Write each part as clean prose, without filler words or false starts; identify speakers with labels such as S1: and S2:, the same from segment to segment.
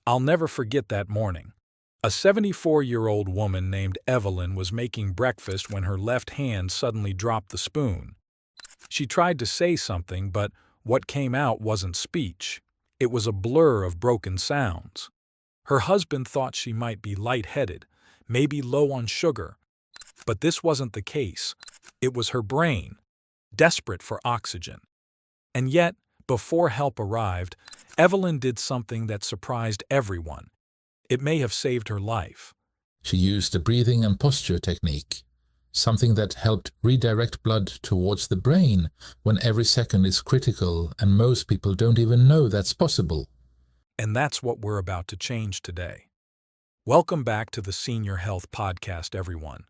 S1: I'll never forget that morning. A 74-year-old woman named Evelyn was making breakfast when her left hand suddenly dropped the spoon. She tried to say something, but what came out wasn't speech. It was a blur of broken sounds. Her husband thought she might be lightheaded, maybe low on sugar. But this wasn't the case. It was her brain, desperate for oxygen. And yet, before help arrived, Evelyn did something that surprised everyone. It may have saved her life.
S2: She used a breathing and posture technique, something that helped redirect blood towards the brain when every second is critical and most people don't even know that's possible.
S1: And that's what we're about to change today. Welcome back to the Senior Health Podcast, everyone.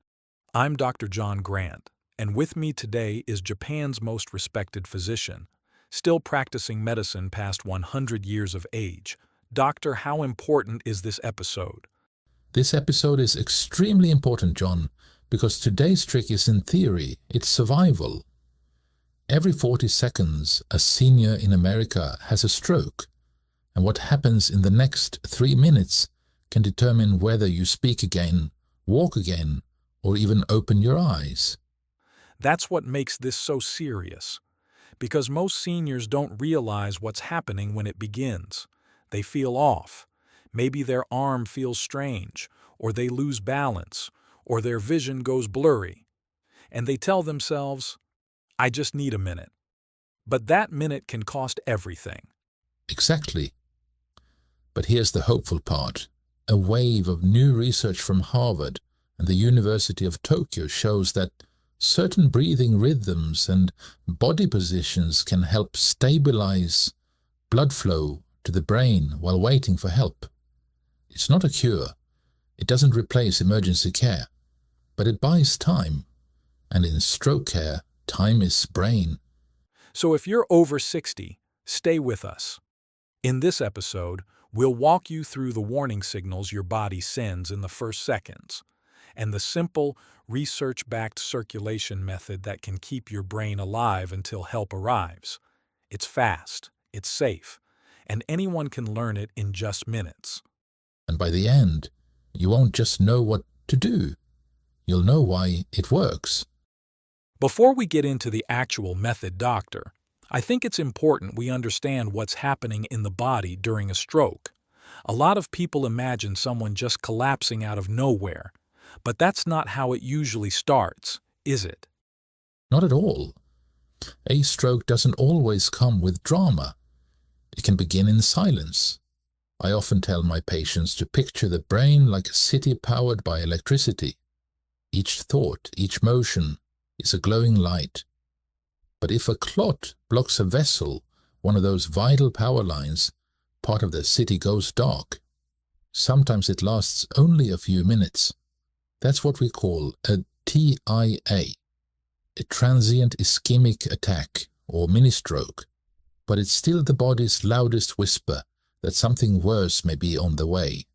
S1: I'm Dr. John Grant, and with me today is Japan's most respected physician, still practicing medicine past 100 years of age. Doctor, how important is this episode?
S2: This episode is extremely important, John, because today's trick isn't theory, it's survival. Every 40 seconds, a senior in America has a stroke, and what happens in the next 3 minutes can determine whether you speak again, walk again, or even open your eyes.
S1: That's what makes this so serious, because most seniors don't realize what's happening when it begins. They feel off. Maybe their arm feels strange, or they lose balance, or their vision goes blurry. And they tell themselves, I just need a minute. But that minute can cost everything.
S2: Exactly. But here's the hopeful part. A wave of new research from Harvard and the University of Tokyo shows that certain breathing rhythms and body positions can help stabilize blood flow to the brain while waiting for help. It's not a cure. It doesn't replace emergency care, but it buys time. And in stroke care, time is brain.
S1: So if you're over 60, stay with us. In this episode, we'll walk you through the warning signals your body sends in the first seconds, and the simple, research-backed circulation method that can keep your brain alive until help arrives. It's fast, it's safe, and anyone can learn it in just minutes.
S2: And by the end, you won't just know what to do. You'll know why it works.
S1: Before we get into the actual method, Doctor, I think it's important we understand what's happening in the body during a stroke. A lot of people imagine someone just collapsing out of nowhere, but that's not how it usually starts, is it?
S2: Not at all. A stroke doesn't always come with drama. It can begin in silence. I often tell my patients to picture the brain like a city powered by electricity. Each thought, each motion is a glowing light. But if a clot blocks a vessel, one of those vital power lines, part of the city goes dark. Sometimes it lasts only a few minutes. That's what we call a TIA, a transient ischemic attack or mini-stroke. But it's still the body's loudest whisper that something worse may be on the way.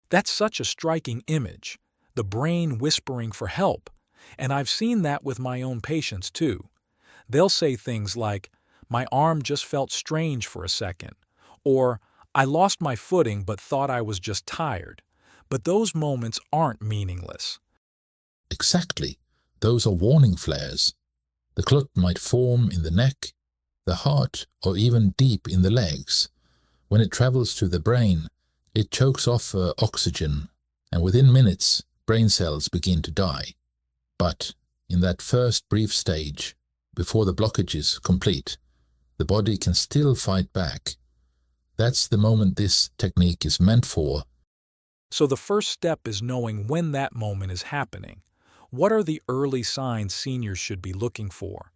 S1: That's such a striking image, the brain whispering for help, and I've seen that with my own patients too. They'll say things like, my arm just felt strange for a second, or I lost my footing but thought I was just tired. But those moments aren't meaningless.
S2: Exactly. Those are warning flares. The clot might form in the neck, the heart, or even deep in the legs. When it travels to the brain, it chokes off oxygen, and within minutes, brain cells begin to die. But in that first brief stage, before the blockage is complete, the body can still fight back. That's the moment this technique is meant for.
S1: So the first step is knowing when that moment is happening. What are the early signs seniors should be looking for?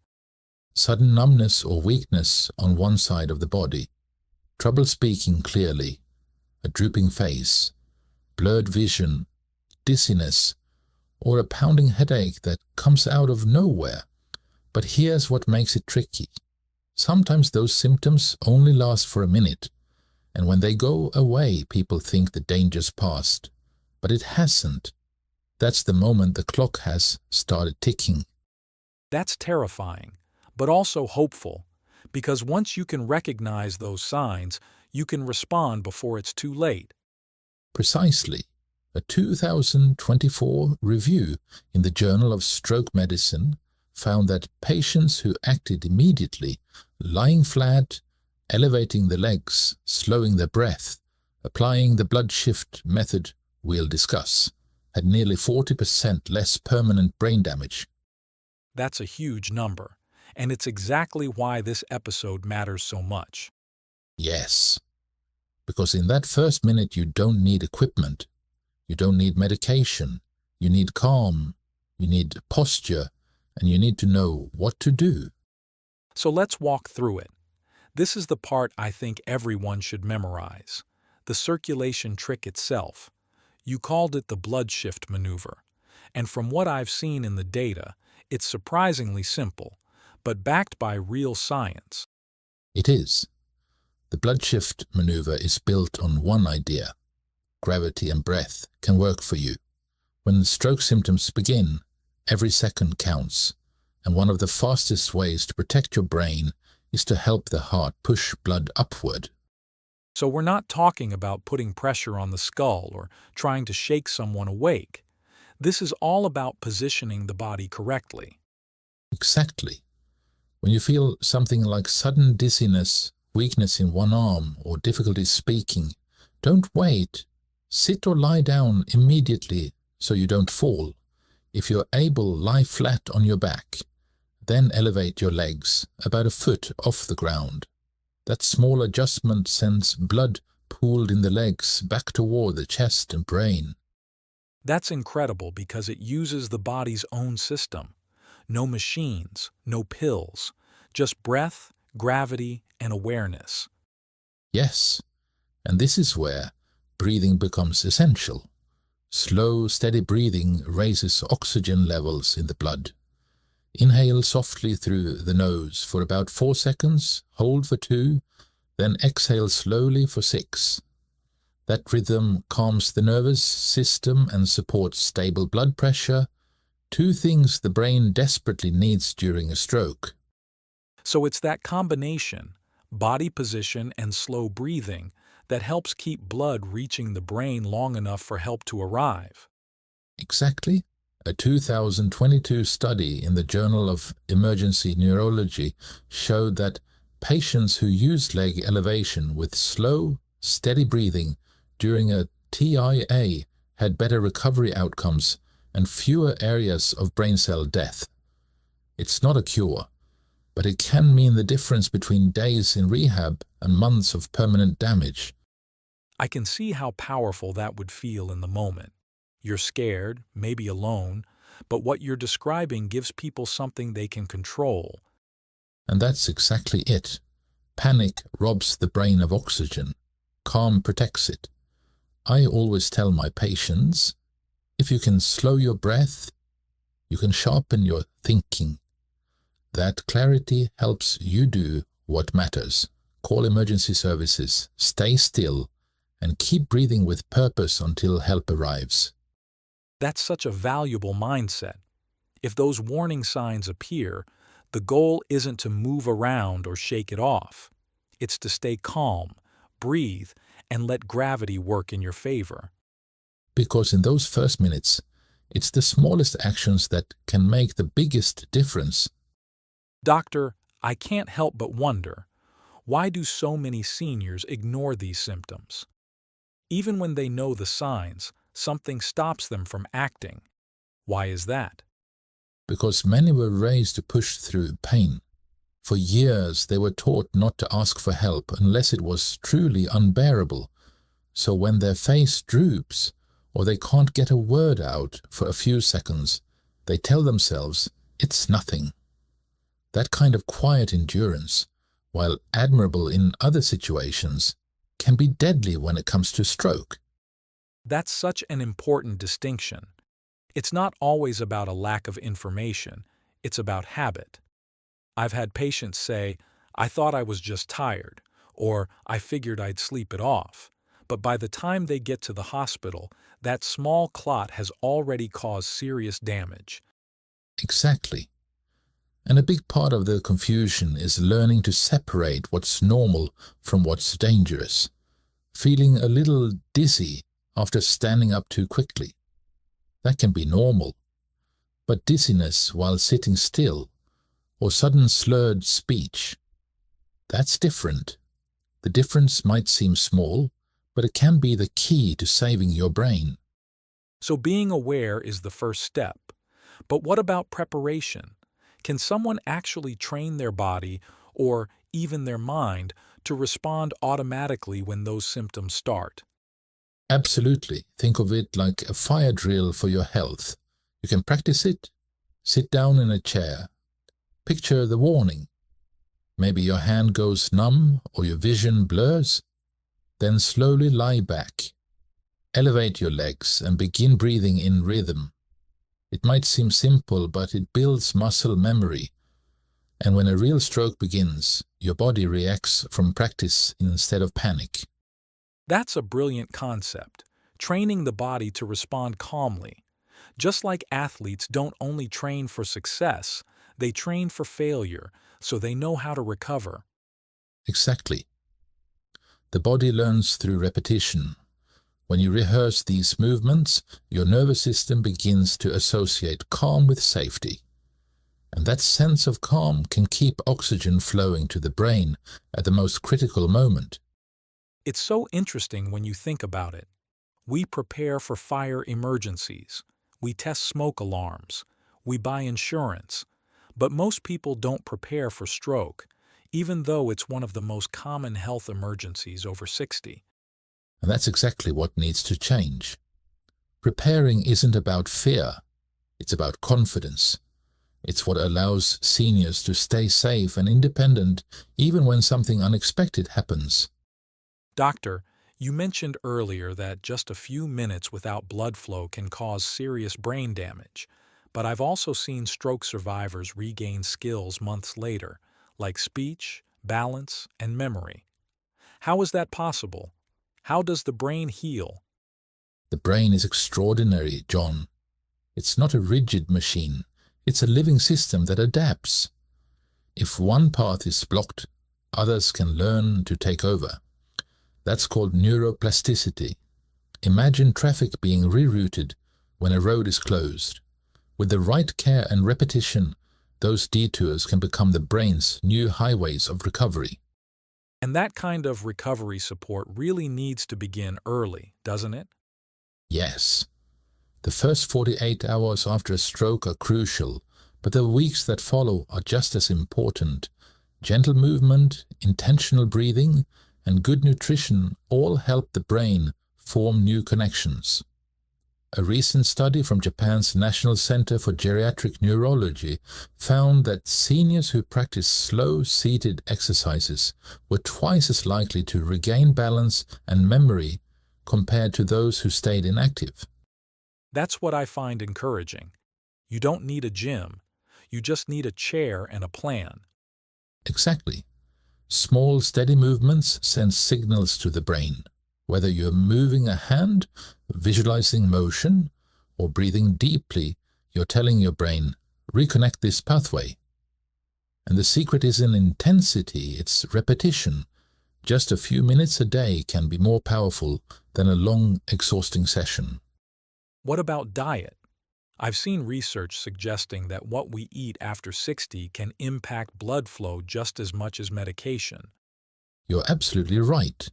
S2: Sudden numbness or weakness on one side of the body, trouble speaking clearly, a drooping face, blurred vision, dizziness, or a pounding headache that comes out of nowhere. But here's what makes it tricky. Sometimes those symptoms only last for a minute, and when they go away, people think the danger's past. But it hasn't. That's the moment the clock has started ticking.
S1: That's terrifying, but also hopeful, because once you can recognize those signs, You can respond before it's too late.
S2: Precisely. A 2024 review in the Journal of Stroke Medicine found that patients who acted immediately, lying flat, elevating the legs, slowing their breath, applying the blood shift method we'll discuss, had nearly 40% less permanent brain damage.
S1: That's a huge number, and it's exactly why this episode matters so much.
S2: Yes, because in that first minute you don't need equipment, you don't need medication, you need calm, you need posture, and you need to know what to do.
S1: So let's walk through it. This is the part I think everyone should memorize. The circulation trick itself. You called it the blood shift maneuver. And from what I've seen in the data, it's surprisingly simple, but backed by real science.
S2: It is. The blood shift maneuver is built on one idea. Gravity and breath can work for you. When stroke symptoms begin, every second counts, and one of the fastest ways to protect your brain is to help the heart push blood upward.
S1: So we're not talking about putting pressure on the skull or trying to shake someone awake. This is all about positioning the body correctly.
S2: Exactly. When you feel something like sudden dizziness, weakness in one arm, or difficulty speaking, don't wait. Sit or lie down immediately so you don't fall. If you're able, lie flat on your back. Then elevate your legs about a foot off the ground. That small adjustment sends blood pooled in the legs back toward the chest and brain.
S1: That's incredible because it uses the body's own system. No machines, no pills, just breath, gravity, and awareness.
S2: Yes, and this is where breathing becomes essential. Slow, steady breathing raises oxygen levels in the blood. Inhale softly through the nose for about 4 seconds, hold for 2, then exhale slowly for 6. That rhythm calms the nervous system and supports stable blood pressure, 2 things the brain desperately needs during a stroke.
S1: So it's that combination, body position and slow breathing, that helps keep blood reaching the brain long enough for help to arrive.
S2: Exactly. A 2022 study in the Journal of Emergency Neurology showed that patients who used leg elevation with slow, steady breathing during a TIA had better recovery outcomes and fewer areas of brain cell death. It's not a cure, but it can mean the difference between days in rehab and months of permanent damage.
S1: I can see how powerful that would feel in the moment. You're scared, maybe alone, but what you're describing gives people something they can control.
S2: And that's exactly it. Panic robs the brain of oxygen. Calm protects it. I always tell my patients, if you can slow your breath, you can sharpen your thinking. That clarity helps you do what matters. Call emergency services, stay still, and keep breathing with purpose until help arrives.
S1: That's such a valuable mindset. If those warning signs appear, the goal isn't to move around or shake it off. It's to stay calm, breathe, and let gravity work in your favor.
S2: Because in those first minutes, it's the smallest actions that can make the biggest difference.
S1: Doctor, I can't help but wonder, why do so many seniors ignore these symptoms? Even when they know the signs, something stops them from acting. Why is that?
S2: Because many were raised to push through pain. For years they were taught not to ask for help unless it was truly unbearable. So when their face droops, or they can't get a word out for a few seconds, they tell themselves it's nothing. That kind of quiet endurance, while admirable in other situations, can be deadly when it comes to stroke.
S1: That's such an important distinction. It's not always about a lack of information, it's about habit. I've had patients say, I thought I was just tired, or I figured I'd sleep it off. But by the time they get to the hospital, that small clot has already caused serious damage.
S2: Exactly. And a big part of the confusion is learning to separate what's normal from what's dangerous. Feeling a little dizzy after standing up too quickly. That can be normal. But dizziness while sitting still, or sudden slurred speech, that's different. The difference might seem small, but it can be the key to saving your brain.
S1: So being aware is the first step. But what about preparation? Can someone actually train their body, or even their mind, to respond automatically when those symptoms start?
S2: Absolutely. Think of it like a fire drill for your health. You can practice it. Sit down in a chair. Picture the warning. Maybe your hand goes numb or your vision blurs. Then slowly lie back. Elevate your legs and begin breathing in rhythm. It might seem simple, but it builds muscle memory. And when a real stroke begins, your body reacts from practice instead of panic.
S1: That's a brilliant concept, training the body to respond calmly. Just like athletes don't only train for success, they train for failure, so they know how to recover.
S2: Exactly. The body learns through repetition. When you rehearse these movements, your nervous system begins to associate calm with safety. And that sense of calm can keep oxygen flowing to the brain at the most critical moment.
S1: It's so interesting when you think about it. We prepare for fire emergencies. We test smoke alarms. We buy insurance. But most people don't prepare for stroke, even though it's one of the most common health emergencies over 60.
S2: And that's exactly what needs to change. Preparing isn't about fear. It's about confidence. It's what allows seniors to stay safe and independent even when something unexpected happens.
S1: Doctor, you mentioned earlier that just a few minutes without blood flow can cause serious brain damage, but I've also seen stroke survivors regain skills months later, like speech, balance, and memory. How is that possible? How does the brain heal?
S2: The brain is extraordinary, John. It's not a rigid machine. It's a living system that adapts. If one path is blocked, others can learn to take over. That's called neuroplasticity. Imagine traffic being rerouted when a road is closed. With the right care and repetition, those detours can become the brain's new highways of recovery.
S1: And that kind of recovery support really needs to begin early, doesn't it?
S2: Yes, the first 48 hours after a stroke are crucial, but the weeks that follow are just as important. Gentle movement, intentional breathing, and good nutrition all help the brain form new connections. A recent study from Japan's National Center for Geriatric Neurology found that seniors who practiced slow seated exercises were twice as likely to regain balance and memory compared to those who stayed inactive.
S1: That's what I find encouraging. You don't need a gym. You just need a chair and a plan.
S2: Exactly. Small, steady movements send signals to the brain. Whether you're moving a hand, visualizing motion, or breathing deeply, you're telling your brain, reconnect this pathway. And the secret is in intensity, it's repetition. Just a few minutes a day can be more powerful than a long, exhausting session.
S1: What about diet? I've seen research suggesting that what we eat after 60 can impact blood flow just as much as medication.
S2: You're absolutely right.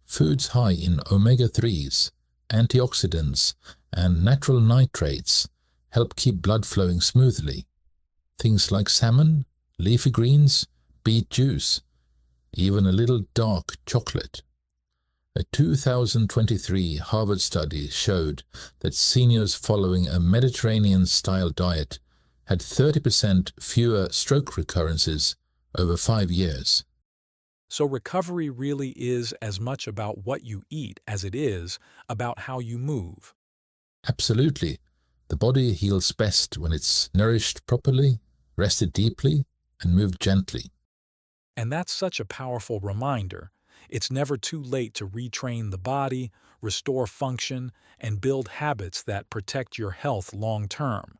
S2: Foods high in omega-3s, antioxidants, and natural nitrates help keep blood flowing smoothly. Things like salmon, leafy greens, beet juice, even a little dark chocolate. A 2023 Harvard study showed that seniors following a Mediterranean-style diet had 30% fewer stroke recurrences over 5 years.
S1: So recovery really is as much about what you eat as it is about how you move.
S2: Absolutely. The body heals best when it's nourished properly, rested deeply, and moved gently.
S1: And that's such a powerful reminder. It's never too late to retrain the body, restore function, and build habits that protect your health long term.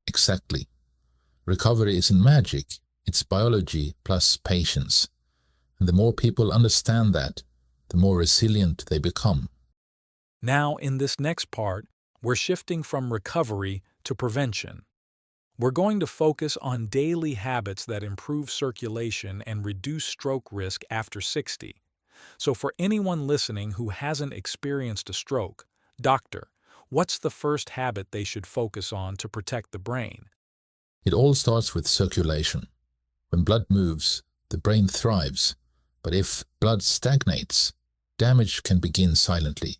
S2: Exactly. Recovery isn't magic, it's biology plus patience. And the more people understand that, the more resilient they become.
S1: Now, in this next part, we're shifting from recovery to prevention. We're going to focus on daily habits that improve circulation and reduce stroke risk after 60. So for anyone listening who hasn't experienced a stroke, doctor, what's the first habit they should focus on to protect the brain?
S2: It all starts with circulation. When blood moves, the brain thrives. But if blood stagnates, damage can begin silently.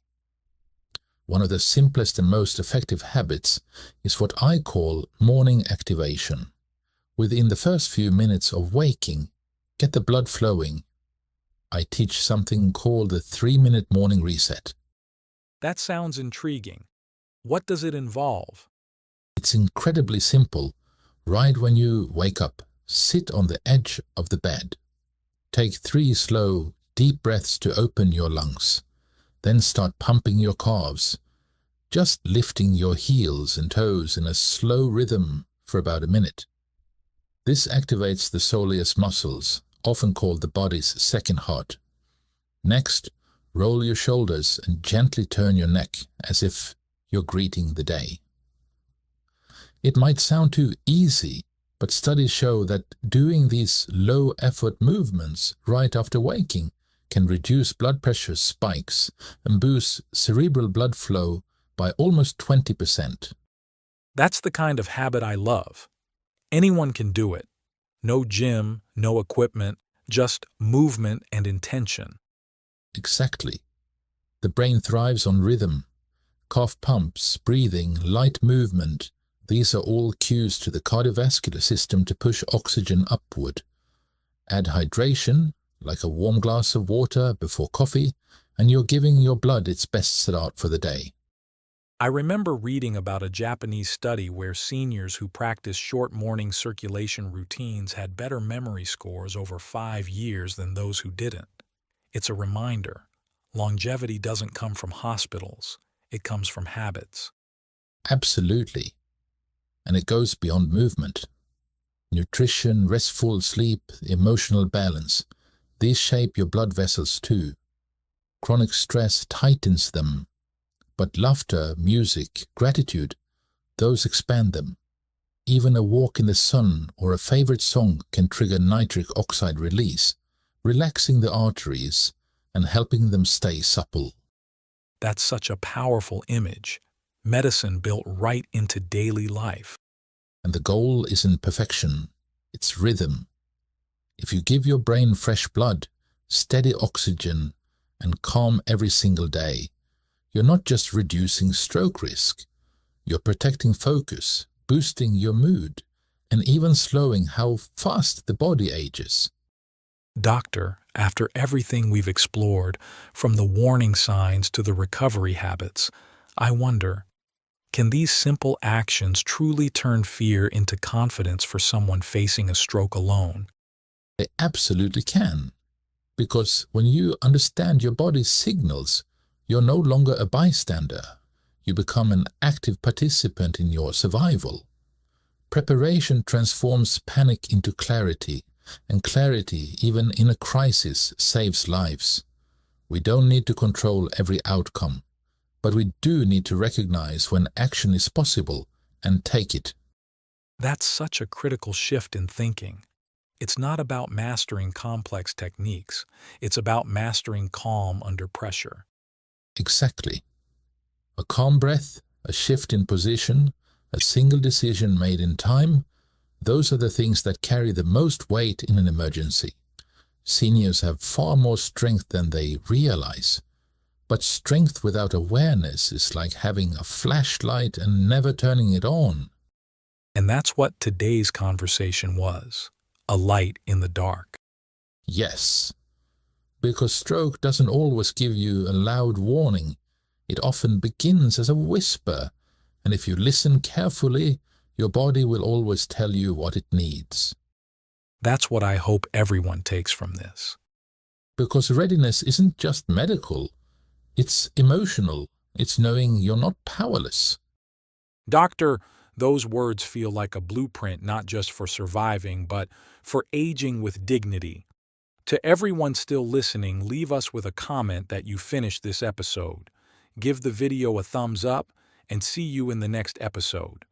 S2: One of the simplest and most effective habits is what I call morning activation. Within the first few minutes of waking, get the blood flowing. I teach something called the 3-minute morning reset.
S1: That sounds intriguing. What does it involve?
S2: It's incredibly simple. Right when you wake up, sit on the edge of the bed. Take 3 slow, deep breaths to open your lungs. Then start pumping your calves, just lifting your heels and toes in a slow rhythm for about a minute. This activates the soleus muscles, often called the body's second heart. Next, roll your shoulders and gently turn your neck as if you're greeting the day. It might sound too easy, but studies show that doing these low-effort movements right after waking can reduce blood pressure spikes and boost cerebral blood flow by almost 20%.
S1: That's the kind of habit I love. Anyone can do it. No gym, no equipment, just movement and intention.
S2: Exactly. The brain thrives on rhythm. Cough pumps, breathing, light movement, these are all cues to the cardiovascular system to push oxygen upward. Add hydration, like a warm glass of water before coffee, and you're giving your blood its best start for the day.
S1: I remember reading about a Japanese study where seniors who practiced short morning circulation routines had better memory scores over 5 years than those who didn't. It's a reminder. Longevity doesn't come from hospitals. It comes from habits.
S2: Absolutely. And it goes beyond movement. Nutrition, restful sleep, emotional balance, these shape your blood vessels too. Chronic stress tightens them, but laughter, music, gratitude, those expand them. Even a walk in the sun or a favorite song can trigger nitric oxide release, relaxing the arteries and helping them stay supple.
S1: That's such a powerful image. Medicine built right into daily life.
S2: And the goal isn't perfection, it's rhythm. If you give your brain fresh blood, steady oxygen, and calm every single day, you're not just reducing stroke risk, you're protecting focus, boosting your mood, and even slowing how fast the body ages.
S1: Doctor, after everything we've explored, from the warning signs to the recovery habits, I wonder, can these simple actions truly turn fear into confidence for someone facing a stroke alone?
S2: They absolutely can, because when you understand your body's signals, you're no longer a bystander. You become an active participant in your survival. Preparation transforms panic into clarity, and clarity, even in a crisis, saves lives. We don't need to control every outcome, but we do need to recognize when action is possible and take it.
S1: That's such a critical shift in thinking. It's not about mastering complex techniques. It's about mastering calm under pressure.
S2: Exactly. A calm breath, a shift in position, a single decision made in time, those are the things that carry the most weight in an emergency. Seniors have far more strength than they realize. But strength without awareness is like having a flashlight and never turning it on.
S1: And that's what today's conversation was, a light in the dark.
S2: Yes, because stroke doesn't always give you a loud warning. It often begins as a whisper, and if you listen carefully, your body will always tell you what it needs.
S1: That's what I hope everyone takes from this.
S2: Because readiness isn't just medical, it's emotional. It's knowing you're not powerless.
S1: Doctor, Those words feel like a blueprint not just for surviving, but for aging with dignity. To everyone still listening, leave us with a comment that you finished this episode. Give the video a thumbs up, and see you in the next episode.